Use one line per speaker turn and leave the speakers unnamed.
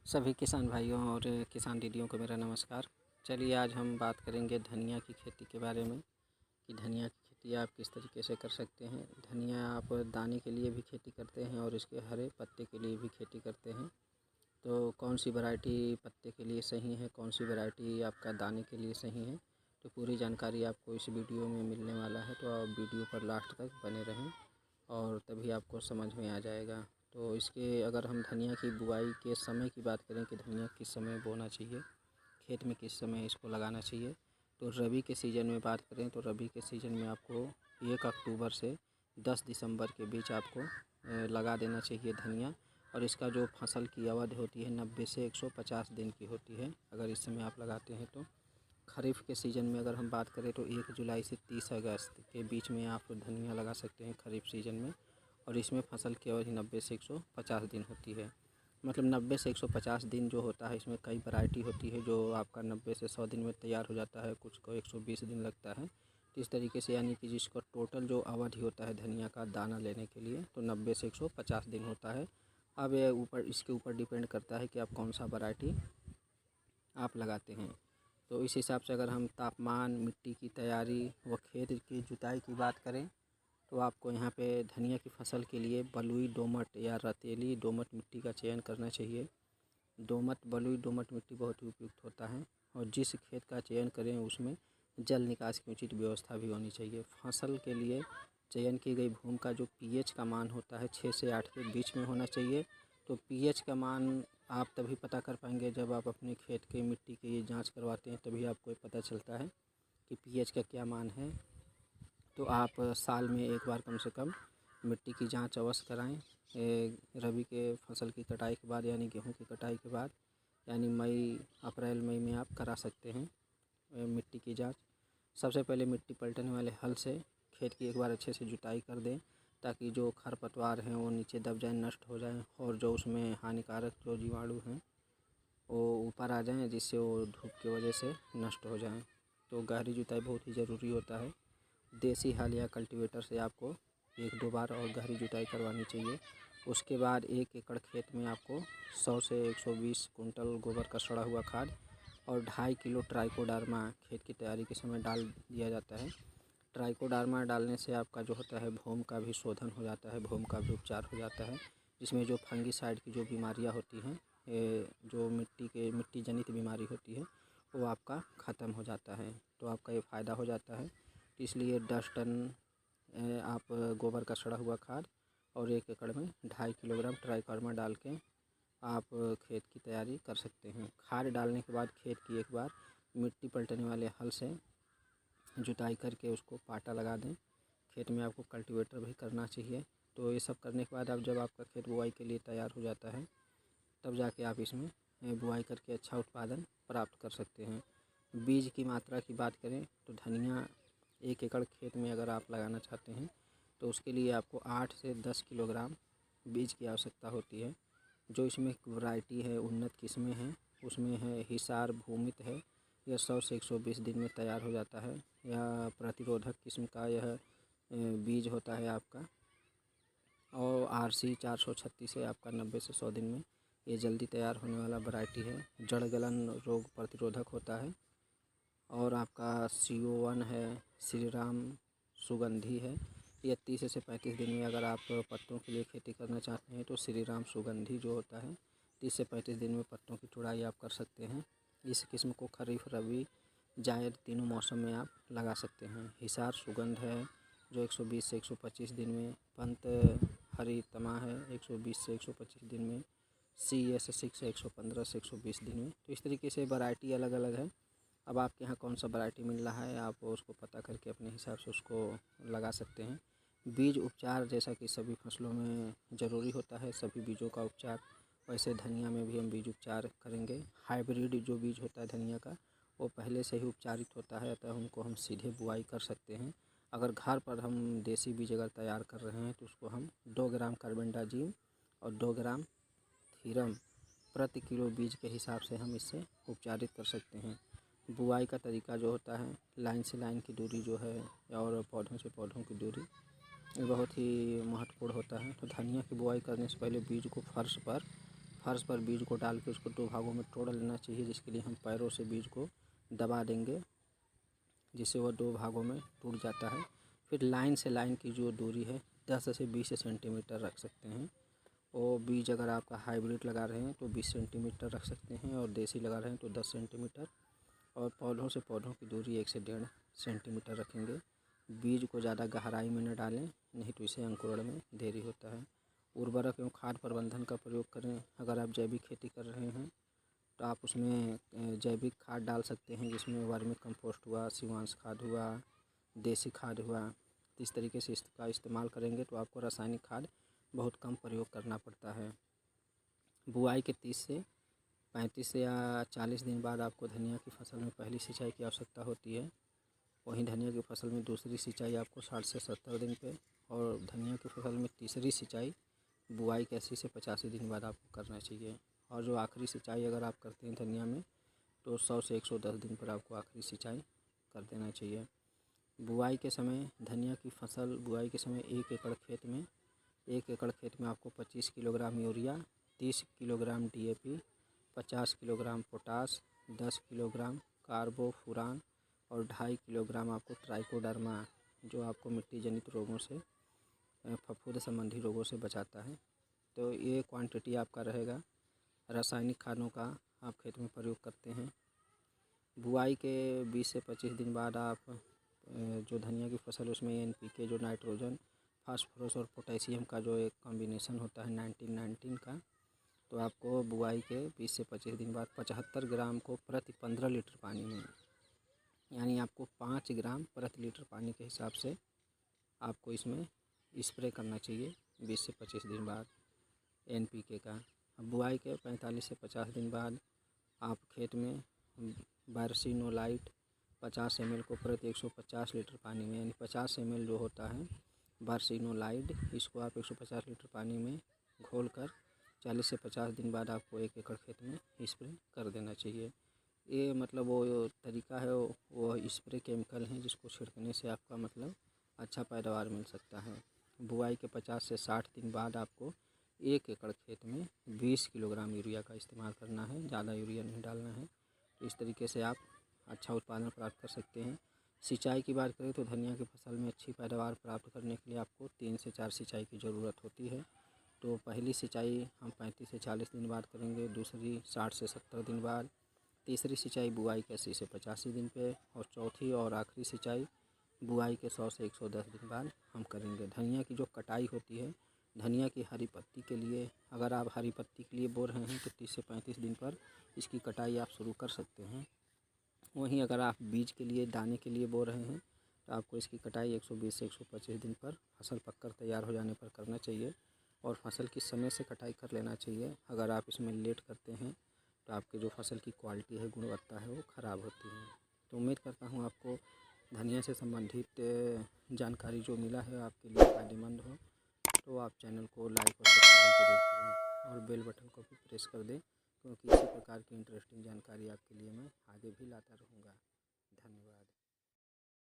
सभी किसान भाइयों और किसान दीदियों को मेरा नमस्कार। चलिए आज हम बात करेंगे धनिया की खेती के बारे में कि धनिया की खेती आप किस तरीके से कर सकते हैं। धनिया आप दाने के लिए भी खेती करते हैं और इसके हरे पत्ते के लिए भी खेती करते हैं। तो कौन सी वैरायटी पत्ते के लिए सही है, कौन सी वैरायटी आपका दाने के लिए सही है, तो पूरी जानकारी आपको इस वीडियो में मिलने वाला है। तो आप वीडियो पर लास्ट तक बने रहें और तभी आपको समझ में आ जाएगा। तो इसके अगर हम धनिया की बुआई के समय की बात करें कि धनिया किस समय बोना चाहिए, खेत में किस समय इसको लगाना चाहिए, तो रबी के सीज़न में बात करें तो रबी के सीज़न में आपको 1 अक्टूबर से 10 दिसंबर के बीच आपको लगा देना चाहिए धनिया। और इसका जो फसल की अवधि होती है 90 से 150 दिन की होती है अगर इस समय आप लगाते हैं तो। खरीफ़ के सीज़न में अगर हम बात करें तो 1 जुलाई से 30 अगस्त के बीच में आप धनिया लगा सकते हैं खरीफ़ सीज़न में। और इसमें फसल की अवधि 90 से 150 दिन होती है। मतलब 90 से 150 दिन जो होता है, इसमें कई वैरायटी होती है जो आपका 90 से 100 दिन में तैयार हो जाता है, कुछ को 120 दिन लगता है। तो इस तरीके से यानी कि जिसका टोटल जो अवधि होता है धनिया का दाना लेने के लिए तो 90 से 150 दिन होता है। अब ये इसके ऊपर डिपेंड करता है कि आप कौन सा वैरायटी आप लगाते हैं। तो इस हिसाब से अगर हम तापमान, मिट्टी की तैयारी व खेत की जुताई की बात करें तो आपको यहाँ पे धनिया की फसल के लिए बलुई दोमट या रेतीली दोमट मिट्टी का चयन करना चाहिए। बलुई दोमट मिट्टी बहुत ही उपयुक्त होता है और जिस खेत का चयन करें उसमें जल निकास की उचित व्यवस्था भी होनी चाहिए। फसल के लिए चयन की गई भूमि का जो पीएच का मान होता है 6 से 8 के बीच में होना चाहिए। तो पीएच का मान आप तभी पता कर पाएंगे जब आप अपने खेत के मिट्टी की जांच करवाते हैं, तभी आपको पता चलता है कि पीएच का क्या मान है। तो आप साल में एक बार कम से कम मिट्टी की जांच अवश्य कराएं। रबी के फसल की कटाई के बाद यानी गेहूं की कटाई के बाद यानी अप्रैल मई में आप करा सकते हैं मिट्टी की जांच। सबसे पहले मिट्टी पलटने वाले हल से खेत की एक बार अच्छे से जुताई कर दें ताकि जो खरपतवार हैं वो नीचे दब जाएं, नष्ट हो जाएं और जो उसमें हानिकारक जो जीवाणु हैं वो ऊपर आ जाएं, जिससे वो धूप की वजह से नष्ट हो जाएं। तो गहरी जुताई बहुत ही ज़रूरी होता है। देसी हल या कल्टीवेटर से आपको 1-2 बार और गहरी जुताई करवानी चाहिए। उसके बाद 1 एकड़ खेत में आपको 100 से 120 कुंटल गोबर का सड़ा हुआ खाद और 2.5 किलो ट्राइकोडर्मा खेत की तैयारी के समय डाल दिया जाता है। ट्राइकोडर्मा डालने से आपका जो होता है भूमि का भी शोधन हो जाता है, भूमि का भी उपचार हो जाता है, जिसमें जो फंगीसाइड की जो बीमारियाँ होती हैं, जो मिट्टी जनित बीमारी होती है वो आपका ख़त्म हो जाता है। तो आपका ये फ़ायदा हो जाता है। इसलिए 10 टन आप गोबर का सड़ा हुआ खाद और 1 एकड़ में 2.5 किलोग्राम ट्राइकोडर्मा डाल के आप खेत की तैयारी कर सकते हैं। खाद डालने के बाद खेत की एक बार मिट्टी पलटने वाले हल से जुताई करके उसको पाटा लगा दें। खेत में आपको कल्टीवेटर भी करना चाहिए। तो ये सब करने के बाद अब जब आपका खेत बुआई के लिए तैयार हो जाता है तब जाके आप इसमें बुआई करके अच्छा उत्पादन प्राप्त कर सकते हैं। बीज की मात्रा की बात करें तो धनिया 1 एकड़ खेत में अगर आप लगाना चाहते हैं तो उसके लिए आपको 8 से 10 किलोग्राम बीज की आवश्यकता होती है। जो इसमें वैरायटी है, उन्नत किस्में हैं, उसमें है हिसार भूमित है, यह 100 से 120 दिन में तैयार हो जाता है। यह प्रतिरोधक किस्म का यह बीज होता है आपका। और RC 436 है आपका 90 से 100 दिन में ये जल्दी तैयार होने वाला वैरायटी है। जड़ गलन रोग प्रतिरोधक होता है। और आपका CO1 है, श्री राम सुगंधी है। यह 30 से 35 दिन में अगर आप पत्तों के लिए खेती करना चाहते हैं तो श्री राम सुगंधी जो होता है 30 से 35 दिन में पत्तों की तुड़ाई आप कर सकते हैं। इस किस्म को खरीफ, रबी, जायद तीनों मौसम में आप लगा सकते हैं। हिसार सुगंध है जो 120 से 125 दिन में, पंत हरी तमा है 120 से 125 दिन में, CS6 है 115 से 120 दिन में। तो इस तरीके से वैरायटी अलग अलग है। अब आपके यहाँ कौन सा वैरायटी मिल रहा है आप उसको पता करके अपने हिसाब से उसको लगा सकते हैं। बीज उपचार जैसा कि सभी फसलों में ज़रूरी होता है, सभी बीजों का उपचार, वैसे धनिया में भी हम बीज उपचार करेंगे। हाइब्रिड जो बीज होता है धनिया का वो पहले से ही उपचारित होता है, अतः उनको हम सीधे बुआई कर सकते हैं। अगर घर पर हम देसी बीज अगर तैयार कर रहे हैं तो उसको हम 2 ग्राम कार्बेंडाजिम और 2 ग्राम थीरम प्रति किलो बीज के हिसाब से हम इससे उपचारित कर सकते हैं। बुआई का तरीका जो होता है, लाइन से लाइन की दूरी जो है और पौधों से पौधों की दूरी, ये बहुत ही महत्वपूर्ण होता है। तो धनिया की बुआई करने से पहले बीज को फर्श फर्श पर बीज को डाल के उसको 2 भागों में तोड़ लेना चाहिए, जिसके लिए हम पैरों से बीज को दबा देंगे, जिससे वह 2 भागों में टूट जाता है। फिर लाइन से लाइन की जो दूरी है 10 से 20 सेंटीमीटर रख सकते हैं। और बीज अगर आपका हाइब्रिड लगा रहे हैं तो 20 सेंटीमीटर रख सकते हैं, और देसी लगा रहे हैं तो 10 सेंटीमीटर। और पौधों से पौधों की दूरी 1 से 1.5 सेंटीमीटर रखेंगे। बीज को ज़्यादा गहराई में न डालें, नहीं तो इसे अंकुरण में देरी होता है। उर्वरक एवं खाद प्रबंधन का प्रयोग करें। अगर आप जैविक खेती कर रहे हैं तो आप उसमें जैविक खाद डाल सकते हैं, जिसमें वर्मी कंपोस्ट हुआ, शिवांश खाद हुआ, देसी खाद हुआ। तो इस तरीके से इसका इस्तेमाल करेंगे तो आपको रासायनिक खाद बहुत कम प्रयोग करना पड़ता है। बुआई के 30 से 35 या 40 दिन बाद आपको धनिया की फसल में पहली सिंचाई की आवश्यकता होती है। वहीं धनिया की फसल में दूसरी सिंचाई आपको 60 से 70 दिन पे, और धनिया की फसल में तीसरी सिंचाई बुआई के 80 से 85 दिन बाद आपको करना चाहिए। और जो आखिरी सिंचाई अगर आप करते हैं धनिया में तो 100 से 110 दिन पर आपको आखिरी सिंचाई कर देना चाहिए। बुआई के समय धनिया की फसल बुआई के समय 1 एकड़ खेत में आपको 25 kilogram urea, 30 kilogram DAP, 50 kilogram potash, 10 kilogram carbofuran और 2.5 किलोग्राम आपको ट्राइकोडर्मा, जो आपको मिट्टी जनित रोगों से, फफूंद संबंधी रोगों से बचाता है। तो ये क्वांटिटी आपका रहेगा रासायनिक खादों का आप खेत में प्रयोग करते हैं। बुआई के 20 से 25 दिन बाद आप जो धनिया की फसल उसमें NPK, जो नाइट्रोजन, फास्फोरस और पोटेशियम का जो एक कॉम्बिनेशन होता है 19-19 का, तो आपको बुआई के 20 से 25 दिन बाद 75 ग्राम को प्रति 15 लीटर पानी में, यानी आपको 5 ग्राम प्रति लीटर पानी के हिसाब से आपको इसमें स्प्रे करना चाहिए 20 से 25 दिन बाद NPK का। अब बुआई के 45 से 50 दिन बाद आप खेत में बार्सिनोलाइट 50 ml को प्रति 150 लीटर पानी में, यानी 50 ml जो होता है बार्सिनोलाइट, इसको आप 150 लीटर पानी में घोलकर 40 से 50 दिन बाद आपको 1 एकड़ खेत में स्प्रे कर देना चाहिए। ये मतलब वो तरीका है, वो स्प्रे केमिकल हैं जिसको छिड़कने से आपका मतलब अच्छा पैदावार मिल सकता है। बुआई के 50 से 60 दिन बाद आपको 1 एकड़ खेत में 20 किलोग्राम यूरिया का इस्तेमाल करना है, ज़्यादा यूरिया नहीं डालना है। तो इस तरीके से आप अच्छा उत्पादन प्राप्त कर सकते हैं। सिंचाई की बात करें तो धनिया की फसल में अच्छी पैदावार प्राप्त करने के लिए आपको 3 से 4 सिंचाई की ज़रूरत होती है। तो पहली सिंचाई हम 35 से 40 दिन बाद करेंगे, दूसरी 60 से 70 दिन बाद, तीसरी सिंचाई बुआई के 80 से 85 दिन पे, और चौथी और आखिरी सिंचाई बुआई के 100 से 110 दिन बाद हम करेंगे। धनिया की जो कटाई होती है, धनिया की हरी पत्ती के लिए, अगर आप हरी पत्ती के लिए बो रहे हैं तो 30 से 35 दिन पर इसकी कटाई आप शुरू कर सकते हैं। वहीं अगर आप बीज के लिए, दाने के लिए बो रहे हैं तो आपको इसकी कटाई 120 से 125 दिन पर फसल पककर तैयार हो जाने पर करना चाहिए, और फसल की समय से कटाई कर लेना चाहिए। अगर आप इसमें लेट करते हैं तो आपकी जो फसल की क्वालिटी है, गुणवत्ता है, वो ख़राब होती है। तो उम्मीद करता हूँ आपको धनिया से संबंधित जानकारी जो मिला है आपके लिए फ़ायदेमंद हो। तो आप चैनल को लाइक और सब्सक्राइब जरूर करें, और बेल बटन को भी प्रेस कर दें, क्योंकि इसी प्रकार की इंटरेस्टिंग जानकारी आपके लिए मैं आगे भी लाता रहूँगा। धन्यवाद।